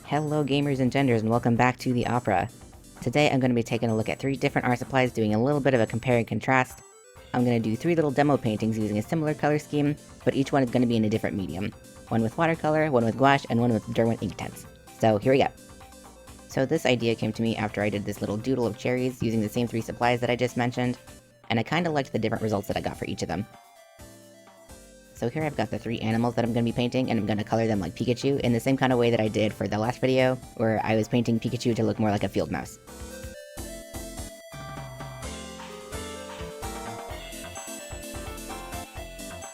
Hello gamers and genders, and welcome back to the Opera. Today I'm going to be taking a look at 3 different art supplies, doing a little bit of a compare and contrast. I'm going to do 3 little demo paintings using a similar color scheme, but each one is going to be in a different medium. One with watercolor, one with gouache, and one with Derwent Inktense. So here we go. So this idea came to me after I did this little doodle of cherries using the same 3 supplies that I just mentioned, and I kinda liked the different results that I got for each of them. So here I've got the 3 animals that I'm going to be painting, and I'm going to color them like Pikachu in the same kind of way that I did for the last video, where I was painting Pikachu to look more like a field mouse.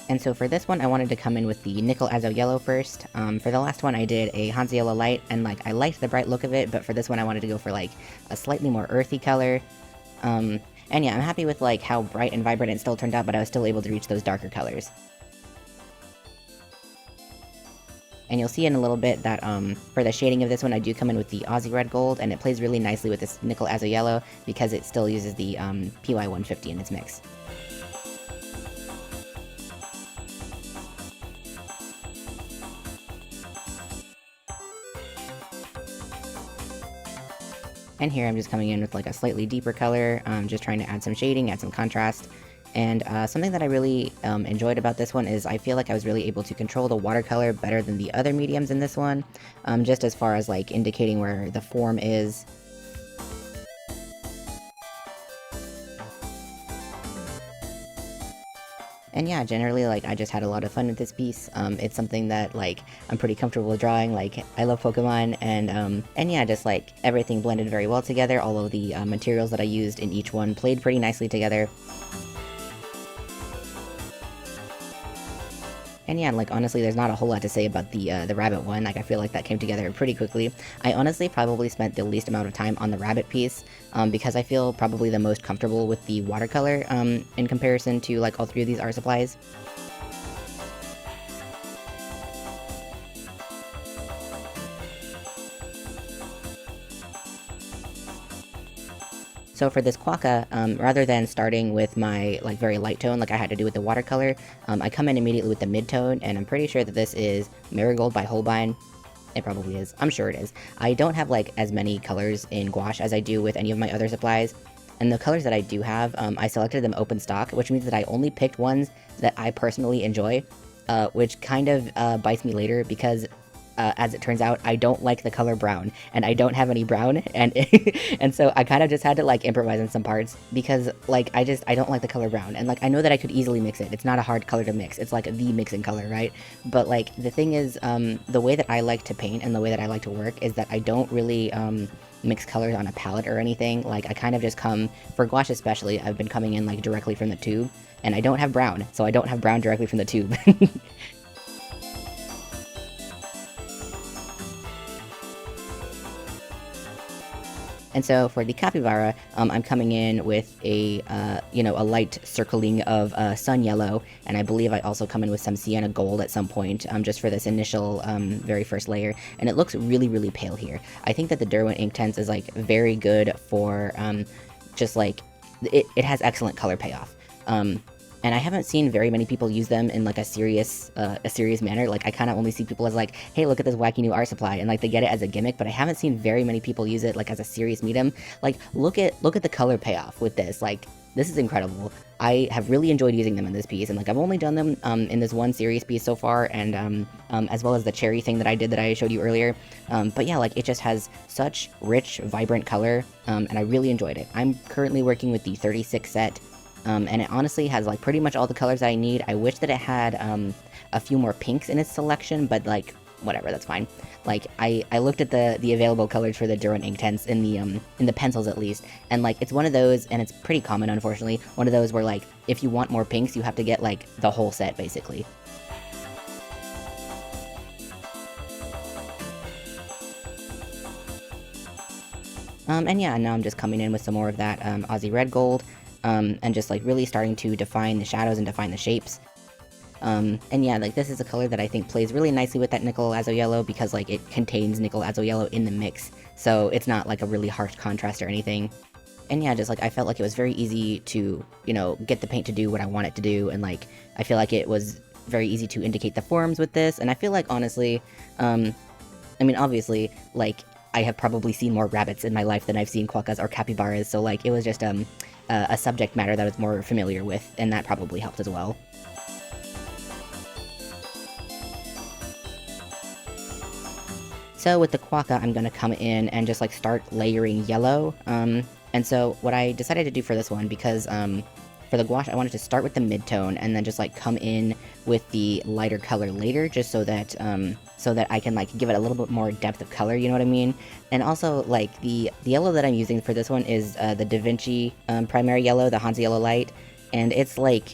And so for this one, I wanted to come in with the Nickel Azo Yellow first. For the last one, I did a Hansa Yellow Light, and I liked the bright look of it, but for this one, I wanted to go for a slightly more earthy color. And yeah, I'm happy with how bright and vibrant it still turned out, but I was still able to reach those darker colors. And you'll see in a little bit that for the shading of this one, I do come in with the Aussie Red Gold, and it plays really nicely with this Nickel Azo Yellow because it still uses the PY150 in its mix. And here I'm just coming in with a slightly deeper color, just trying to add some shading, add some contrast. And something that I really enjoyed about this one is I feel like I was really able to control the watercolor better than the other mediums in this one, just as far as indicating where the form is. And yeah, generally, I just had a lot of fun with this piece. It's something that, I'm pretty comfortable with drawing. I love Pokemon, and yeah, just, everything blended very well together. All of the materials that I used in each one played pretty nicely together. And yeah, honestly, there's not a whole lot to say about the rabbit one. I feel like that came together pretty quickly. I honestly probably spent the least amount of time on the rabbit piece, because I feel probably the most comfortable with the watercolor, in comparison to, all 3 of these art supplies. So for this Quokka, rather than starting with my very light tone like I had to do with the watercolor, I come in immediately with the mid-tone, and I'm pretty sure that this is Marigold by Holbein. It probably is. I'm sure it is. I don't have as many colors in gouache as I do with any of my other supplies, and the colors that I do have, I selected them open stock, which means that I only picked ones that I personally enjoy, which kind of bites me later because as it turns out, I don't like the color brown, and I don't have any brown, and and so I kind of just had to improvise on some parts because I don't like the color brown, and I know that I could easily mix it. It's not a hard color to mix. It's the mixing color, right? But the thing is, the way that I like to paint and the way that I like to work is that I don't really mix colors on a palette or anything. I kind of just come, for gouache especially, I've been coming in directly from the tube, and I don't have brown, so I don't have brown directly from the tube. And so for the capybara, I'm coming in with a light circling of sun yellow, and I believe I also come in with some sienna gold at some point, just for this initial very first layer, and it looks really, really pale here. I think that the Derwent Inktense is very good for it has excellent color payoff. And I haven't seen very many people use them in a serious manner. I kind of only see people as hey, look at this wacky new art supply, and they get it as a gimmick. But I haven't seen very many people use it as a serious medium. Look at the color payoff with this. This is incredible. I have really enjoyed using them in this piece, and I've only done them in this one series piece so far, and as well as the cherry thing that I did that I showed you earlier. But yeah, it just has such rich, vibrant color, and I really enjoyed it. I'm currently working with the 36 set. And it honestly has pretty much all the colors that I need. I wish that it had a few more pinks in its selection, but whatever, that's fine. I looked at the available colors for the Derwent Inktense in the pencils at least, and it's one of those, and it's pretty common unfortunately, one of those where if you want more pinks, you have to get the whole set basically. And yeah, now I'm just coming in with some more of that Aussie Red Gold. And just really starting to define the shadows and define the shapes. And yeah, this is a color that I think plays really nicely with that Nickel Azo Yellow because it contains Nickel Azo Yellow in the mix, so it's not a really harsh contrast or anything. And yeah, just I felt it was very easy to, get the paint to do what I want it to do, and I feel it was very easy to indicate the forms with this, and I feel honestly, I mean, obviously, like, I have probably seen more rabbits in my life than I've seen quokkas or capybaras, so, like, it was just, a subject matter that I was more familiar with, and that probably helped as well. So with the quokka, I'm gonna come in and just, like, start layering yellow, and so what I decided to do for this one, because, for the gouache, I wanted to start with the mid-tone and then just, like, come in with the lighter color later, just so that I can, like, give it a little bit more depth of color, you know what I mean? And also, like, the yellow that I'm using for this one is, the Da Vinci, primary yellow, the Hansa Yellow Light, and it's, like,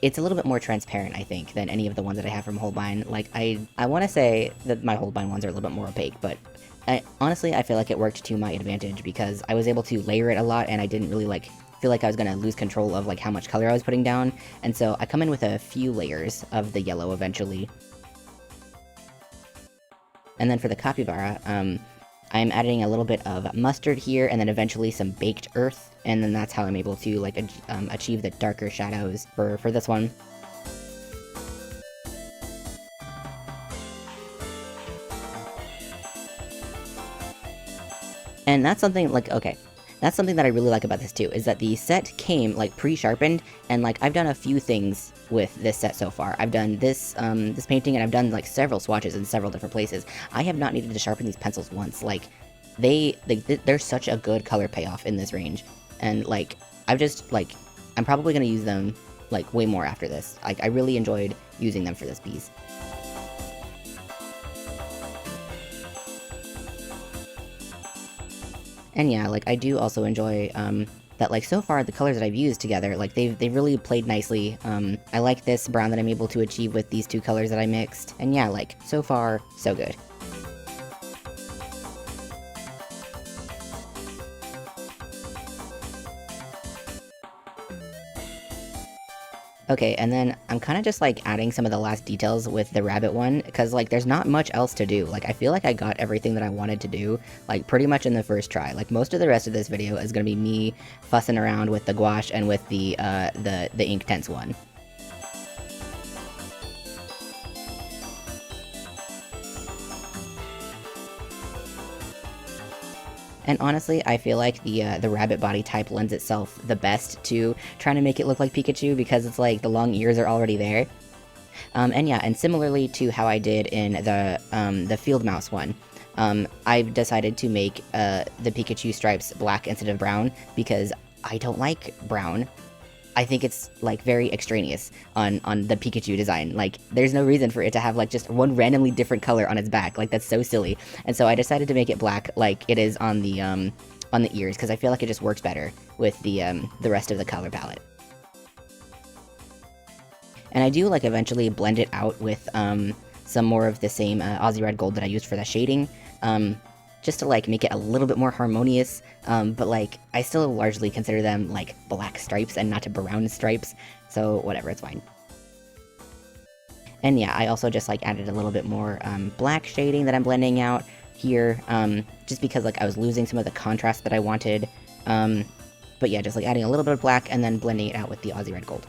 it's a little bit more transparent, I think, than any of the ones that I have from Holbein. Like, I want to say that my Holbein ones are a little bit more opaque, but honestly, I feel like it worked to my advantage because I was able to layer it a lot, and I didn't really, like, feel like I was gonna lose control of, like, how much color I was putting down, and so I come in with a few layers of the yellow eventually. And then for the capybara, I'm adding a little bit of mustard here, and then eventually some baked earth, and then that's how I'm able to, like, achieve the darker shadows for this one. And that's something, like, okay, that's something that I really like about this too, is that the set came, like, pre-sharpened, and, like, I've done a few things with this set so far. I've done this, this painting, and I've done, like, several swatches in several different places. I have not needed to sharpen these pencils once. Like, they're such a good color payoff in this range, and, like, I've just, like, I'm probably gonna use them, like, way more after this. Like, I really enjoyed using them for this piece. And yeah, like, I do also enjoy, that, like, so far, the colors that I've used together, like, they've really played nicely. I like this brown that I'm able to achieve with these two colors that I mixed, and yeah, like, so far, so good. Okay, and then I'm kind of just, like, adding some of the last details with the rabbit one, because, like, there's not much else to do. Like, I feel like I got everything that I wanted to do, like, pretty much in the first try. Like, most of the rest of this video is gonna be me fussing around with the gouache and with the Inktense one. And honestly, I feel like the rabbit body type lends itself the best to trying to make it look like Pikachu, because it's like the long ears are already there. And yeah, and similarly to how I did in the field mouse one, I've decided to make the Pikachu stripes black instead of brown because I don't like brown. I think it's, like, very extraneous on the Pikachu design. Like, there's no reason for it to have, like, just one randomly different color on its back. Like, that's so silly. And so I decided to make it black like it is on the ears, because I feel like it just works better with the rest of the color palette. And I do, like, eventually blend it out with some more of the same Aussie Red Gold that I used for the shading, just to, like, make it a little bit more harmonious, but, like, I still largely consider them, like, black stripes and not brown stripes, so whatever, it's fine. And yeah, I also just, like, added a little bit more black shading that I'm blending out here, just because, like, I was losing some of the contrast that I wanted, but yeah, just, like, adding a little bit of black and then blending it out with the Aussie Red Gold.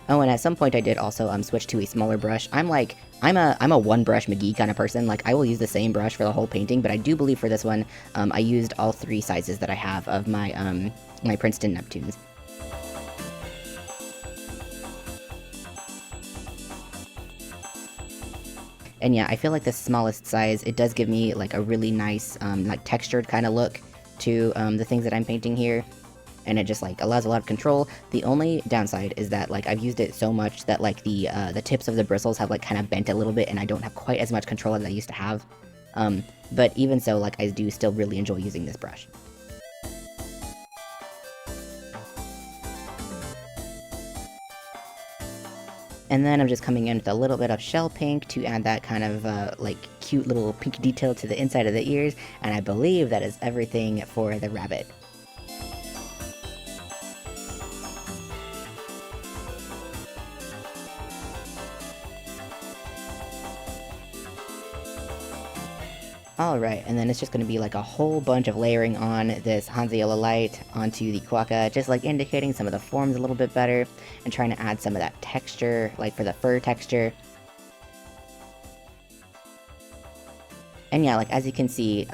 Oh, and at some point I did also switch to a smaller brush. I'm a one brush McGee kind of person. Like, I will use the same brush for the whole painting, but I do believe for this one, I used all three sizes that I have of my my Princeton Neptunes. And yeah, I feel like the smallest size, it does give me, like, a really nice, like, textured kind of look to the things that I'm painting here. And it just, like, allows a lot of control. The only downside is that, like, I've used it so much that, like, the tips of the bristles have, like, kind of bent a little bit, and I don't have quite as much control as I used to have. But even so, like, I do still really enjoy using this brush. And then I'm just coming in with a little bit of shell pink to add that kind of, like, cute little pink detail to the inside of the ears, and I believe that is everything for the rabbit. Alright, and then it's just going to be like a whole bunch of layering on this Hansa yellow light onto the quokka, just like indicating some of the forms a little bit better, and trying to add some of that texture, like for the fur texture. And yeah, like as you can see,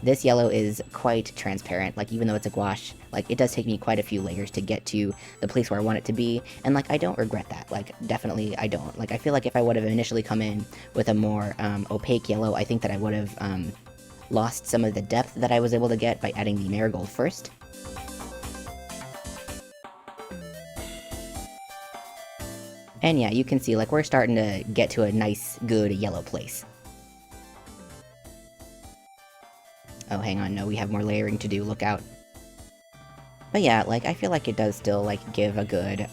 this yellow is quite transparent, like even though it's a gouache, like it does take me quite a few layers to get to the place where I want it to be, and like I don't regret that, like definitely I don't. Like I feel like if I would have initially come in with a more opaque yellow, I think that I would have lost some of the depth that I was able to get by adding the marigold first. And yeah, you can see like we're starting to get to a nice, good yellow place. Oh, hang on, no, we have more layering to do, look out. But yeah, like, I feel like it does still, like, give a good,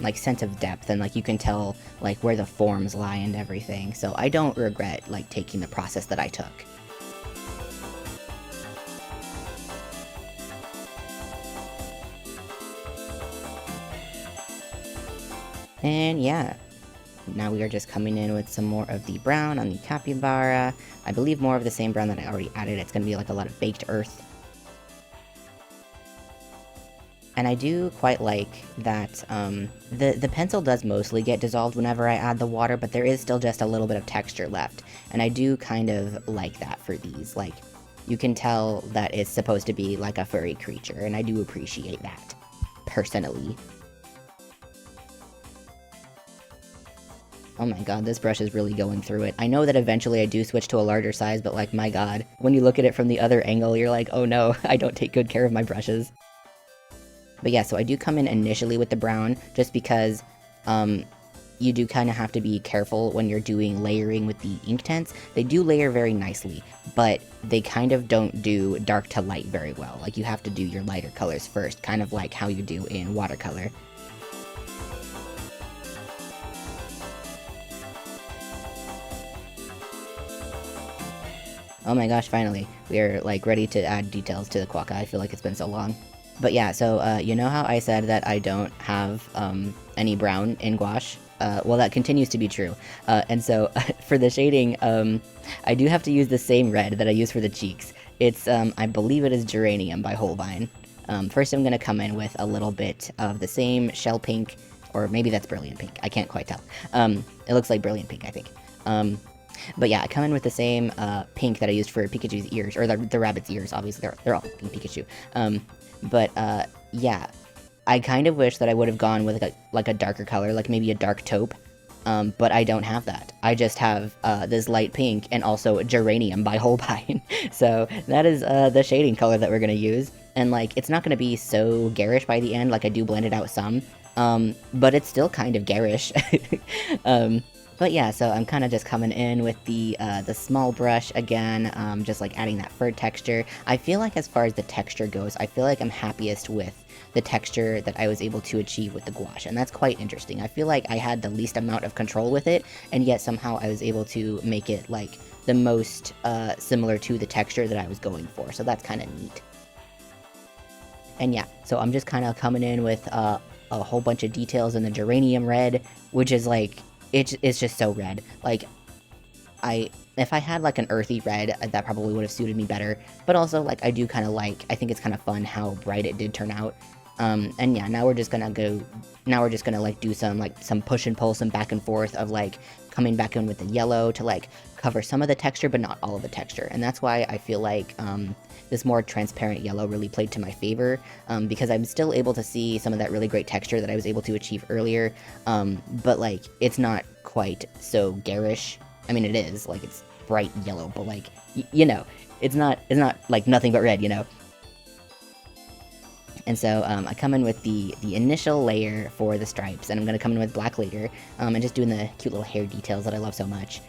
like, sense of depth, and, like, you can tell, like, where the forms lie and everything, so I don't regret, like, taking the process that I took. And yeah, now we are just coming in with some more of the brown on the capybara. I believe more of the same brown that I already added. It's gonna be like a lot of baked earth. And I do quite like that the pencil does mostly get dissolved whenever I add the water, but there is still just a little bit of texture left. And I do kind of like that for these. Like, you can tell that it's supposed to be like a furry creature, and I do appreciate that, personally. Oh my god, this brush is really going through it. I know that eventually I do switch to a larger size, but like, my god. When you look at it from the other angle, you're like, oh no, I don't take good care of my brushes. But yeah, so I do come in initially with the brown, just because you do kind of have to be careful when you're doing layering with the Inktense. They do layer very nicely, but they kind of don't do dark to light very well. Like, you have to do your lighter colors first, kind of like how you do in watercolor. Oh my gosh, finally. We are, like, ready to add details to the quokka. I feel like it's been so long. But yeah, so, you know how I said that I don't have, any brown in gouache? Well, that continues to be true. And so, for the shading, I do have to use the same red that I use for the cheeks. It's, I believe it is Geranium by Holbein. First I'm gonna come in with a little bit of the same shell pink, or maybe that's Brilliant Pink, I can't quite tell. It looks like Brilliant Pink, I think. But yeah, I come in with the same pink that I used for Pikachu's ears, or the rabbit's ears, obviously, they're all pink Pikachu. But yeah, I kind of wish that I would have gone with like a darker color, like maybe a dark taupe, but I don't have that. I just have this light pink and also Geranium by Holbein. So that is the shading color that we're going to use, and like, it's not going to be so garish by the end, like I do blend it out some, but it's still kind of garish. But yeah, so I'm kind of just coming in with the small brush again, just like adding that fur texture. I feel like as far as the texture goes, I feel like I'm happiest with the texture that I was able to achieve with the gouache, and that's quite interesting. I feel like I had the least amount of control with it, and yet somehow I was able to make it like the most similar to the texture that I was going for, so that's kind of neat. And yeah, so I'm just kind of coming in with a whole bunch of details in the Geranium red, which is like, it's just so red. Like, if I had like an earthy red, that probably would have suited me better. But also, like, I do kind of like, I think it's kind of fun how bright it did turn out. And yeah, now we're just gonna like do some push and pull, some back and forth of like coming back in with the yellow to like cover some of the texture, but not all of the texture. And that's why I feel like this more transparent yellow really played to my favor, because I'm still able to see some of that really great texture that I was able to achieve earlier, but like, it's not quite so garish. I mean, it is, like, it's bright yellow, but like, you know, it's not like nothing but red, you know? And so I come in with the initial layer for the stripes, and I'm going to come in with black later, and just doing the cute little hair details that I love so much.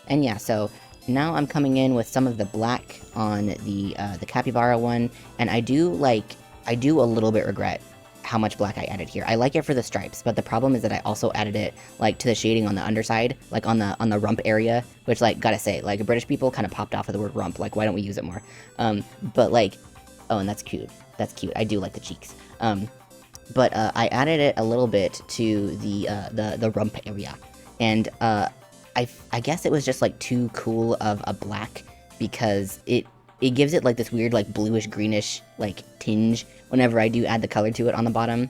And yeah, so now I'm coming in with some of the black on the capybara one, and I do a little bit regret how much black I added here. I like it for the stripes, but the problem is that I also added it like to the shading on the underside, like on the rump area, which, like, gotta say, like, British people kind of popped off of the word rump, like, why don't we use it more? But like, oh, and that's cute. That's cute. I do like the cheeks. But I added it a little bit to the rump area. And I guess it was just like too cool of a black because it gives it like this weird like bluish greenish like tinge whenever I do add the color to it on the bottom.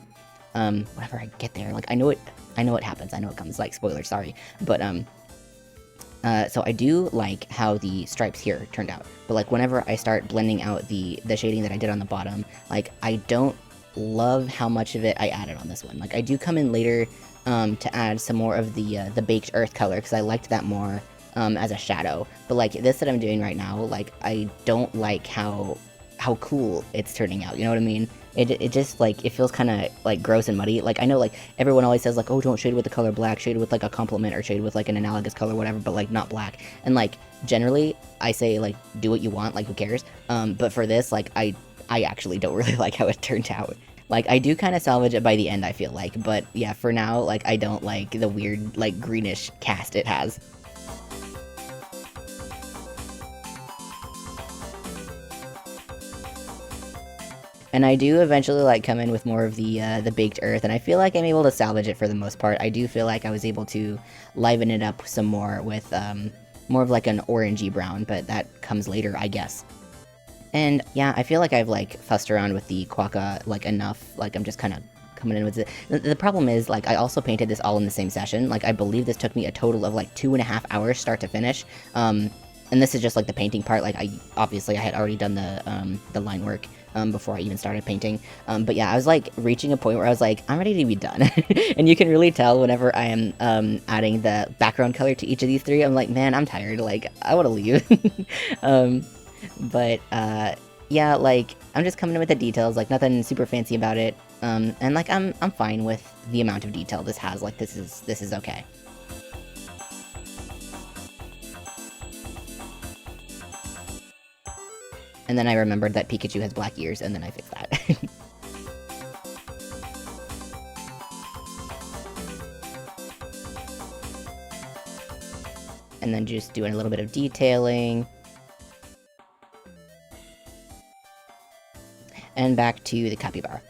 Whenever I get there, like I know it happens, I know it comes, like spoiler, sorry, but so I do like how the stripes here turned out, but like whenever I start blending out the shading that I did on the bottom, like I don't love how much of it I added on this one. Like I do come in later to add some more of the baked earth color because I liked that more as a shadow. But like this that I'm doing right now, like I don't like how cool it's turning out. You know what I mean? It just like it feels kind of like gross and muddy. Like I know like everyone always says like, oh, don't shade with the color black, shade with like a complement or shade with like an analogous color, whatever, but like not black. And like generally I say like do what you want, like who cares? But for this, like I actually don't really like how it turned out. Like, I do kind of salvage it by the end, I feel like, but yeah, for now, like, I don't like the weird, like, greenish cast it has. And I do eventually, like, come in with more of the baked earth, and I feel like I'm able to salvage it for the most part. I do feel like I was able to liven it up some more with, more of, like, an orangey brown, but that comes later, I guess. And yeah, I feel like I've like fussed around with the quokka like enough. Like I'm just kind of coming in with it. The problem is like I also painted this all in the same session. Like I believe this took me a total of like 2.5 hours start to finish. And this is just like the painting part. Like I had already done the line work before I even started painting. But yeah, I was like reaching a point where I was like, I'm ready to be done. And you can really tell whenever I am adding the background color to each of these three. I'm like, man, I'm tired. Like I want to leave. But yeah, like I'm just coming in with the details, like nothing super fancy about it. And like I'm fine with the amount of detail this has. Like this is okay. And then I remembered that Pikachu has black ears, and then I fixed that. And then just doing a little bit of detailing. And back to the capybara.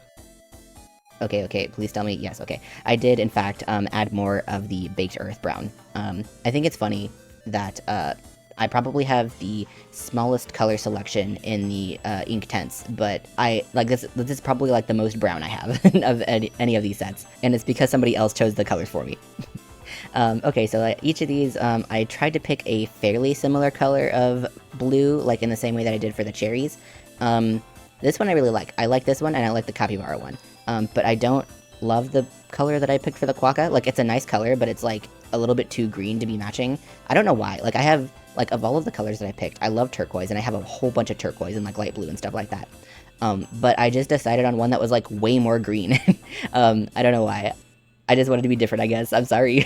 Okay, please tell me, yes, okay. I did, in fact, add more of the baked earth brown. I think it's funny that I probably have the smallest color selection in the Inktense, but this is probably like the most brown I have of any of these sets, and it's because somebody else chose the colors for me. Okay, so each of these, I tried to pick a fairly similar color of blue, like in the same way that I did for the cherries. This one I really like. I like this one, and I like the capybara one. But I don't love the color that I picked for the quokka. Like, it's a nice color, but it's, like, a little bit too green to be matching. I don't know why. Like, I have, like, of all of the colors that I picked, I love turquoise, and I have a whole bunch of turquoise and, like, light blue and stuff like that. But I just decided on one that was, like, way more green. I don't know why. I just wanted to be different, I guess. I'm sorry.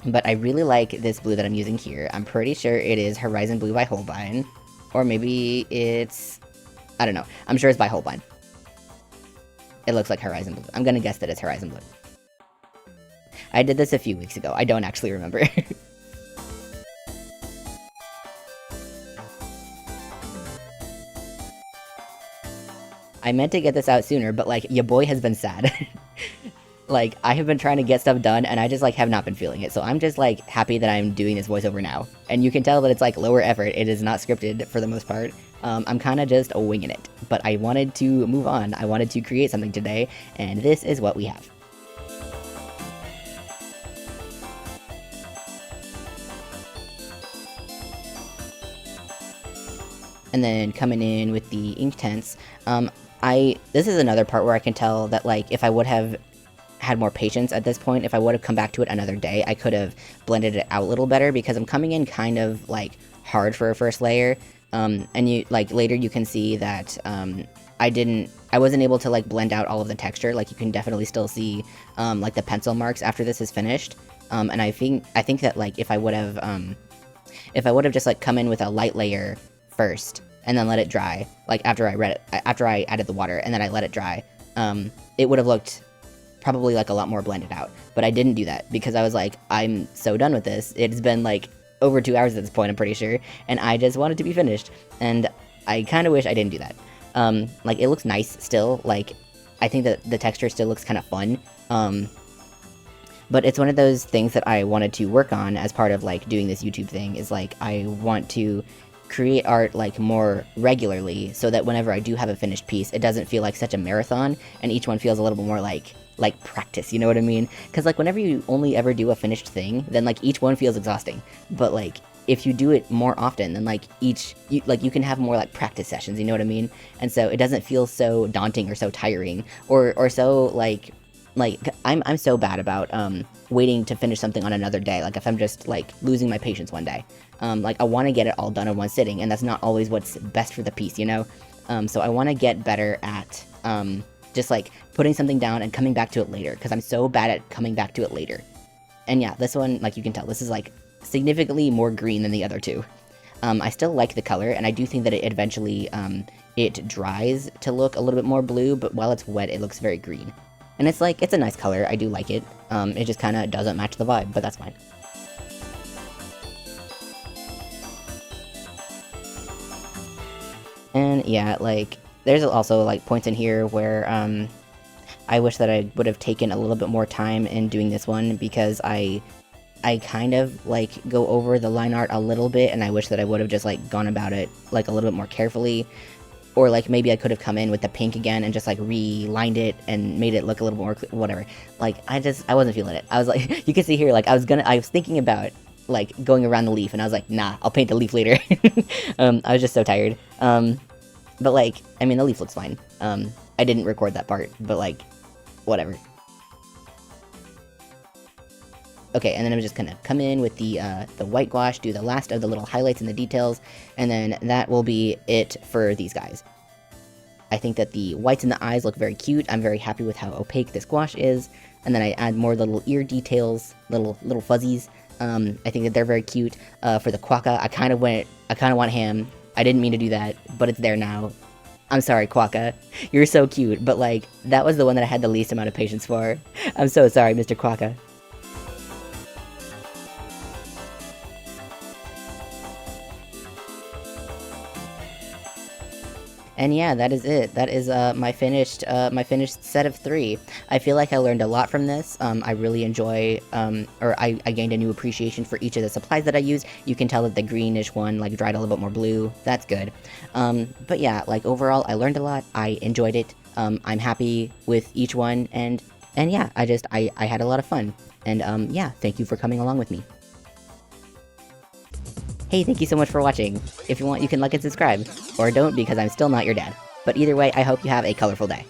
But I really like this blue that I'm using here. I'm pretty sure it is Horizon Blue by Holbein. Or maybe it's... I don't know. I'm sure it's by Holbein. It looks like Horizon Blue. I'm gonna guess that it's Horizon Blue. I did this a few weeks ago. I don't actually remember. I meant to get this out sooner, but, like, your boy has been sad. Like, I have been trying to get stuff done, and I just, like, have not been feeling it. So I'm just, like, happy that I'm doing this voiceover now. And you can tell that it's, like, lower effort. It is not scripted for the most part. I'm kind of just winging it. But I wanted to move on. I wanted to create something today, and this is what we have. And then coming in with the Inktense, this is another part where I can tell that, like, if I would have had more patience at this point, if I would have come back to it another day, I could have blended it out a little better, because I'm coming in kind of, like, hard for a first layer. And you, like, later you can see that, I wasn't able to, like, blend out all of the texture. Like, you can definitely still see, like, the pencil marks after this is finished. And I think that, like, if I would have just, like, come in with a light layer first, and then let it dry, like, after I added the water, and then I let it dry, it would have looked probably, like, a lot more blended out. But I didn't do that, because I was like, I'm so done with this. It's been, like, over 2 hours at this point, I'm pretty sure, and I just wanted to be finished, and I kind of wish I didn't do that. Like, it looks nice still, like, I think that the texture still looks kind of fun, But it's one of those things that I wanted to work on as part of like doing this YouTube thing, is like I want to create art like more regularly so that whenever I do have a finished piece, it doesn't feel like such a marathon, and each one feels a little bit more like practice, you know what I mean? Because like whenever you only ever do a finished thing, then like each one feels exhausting. But like if you do it more often, then like you can have more like practice sessions, you know what I mean? And so it doesn't feel so daunting or so tiring or so like I'm so bad about waiting to finish something on another day. Like if I'm just like losing my patience one day, like I want to get it all done in one sitting, and that's not always what's best for the piece, you know. So I want to get better at just like putting something down and coming back to it later, because I'm so bad at coming back to it later. And yeah, this one, like you can tell, this is like significantly more green than the other two. I still like the color, and I do think that it eventually it dries to look a little bit more blue, but while it's wet, it looks very green. And it's like, it's a nice color, I do like it. It just kind of doesn't match the vibe, but that's fine. And yeah, like, there's also like points in here where I wish that I would have taken a little bit more time in doing this one, because I kind of like go over the line art a little bit, and I wish that I would have just like gone about it like a little bit more carefully. Or like maybe I could have come in with the pink again and just like relined it and made it look a little more whatever. Like I wasn't feeling it. I was like, you can see here, like I was thinking about like going around the leaf, and I was like, nah, I'll paint the leaf later. I was just so tired. But like, I mean, the leaf looks fine. I didn't record that part, but like, whatever. Okay, and then I'm just gonna come in with the white gouache, do the last of the little highlights and the details, and then that will be it for these guys. I think that the whites in the eyes look very cute. I'm very happy with how opaque this gouache is, and then I add more little ear details, little fuzzies. I think that they're very cute. For the quokka, I kind of want ham. I didn't mean to do that, but it's there now. I'm sorry, Quokka. You're so cute, but like, that was the one that I had the least amount of patience for. I'm so sorry, Mr. Quokka. And yeah, that is it. That is my finished set of 3. I feel like I learned a lot from this. I really enjoy, or I gained a new appreciation for each of the supplies that I used. You can tell that the greenish one like dried a little bit more blue. That's good. But yeah, like overall, I learned a lot. I enjoyed it. I'm happy with each one, and yeah, I had a lot of fun. And yeah, thank you for coming along with me. Hey, thank you so much for watching. If you want, you can like and subscribe. Or don't, because I'm still not your dad. But either way, I hope you have a colorful day.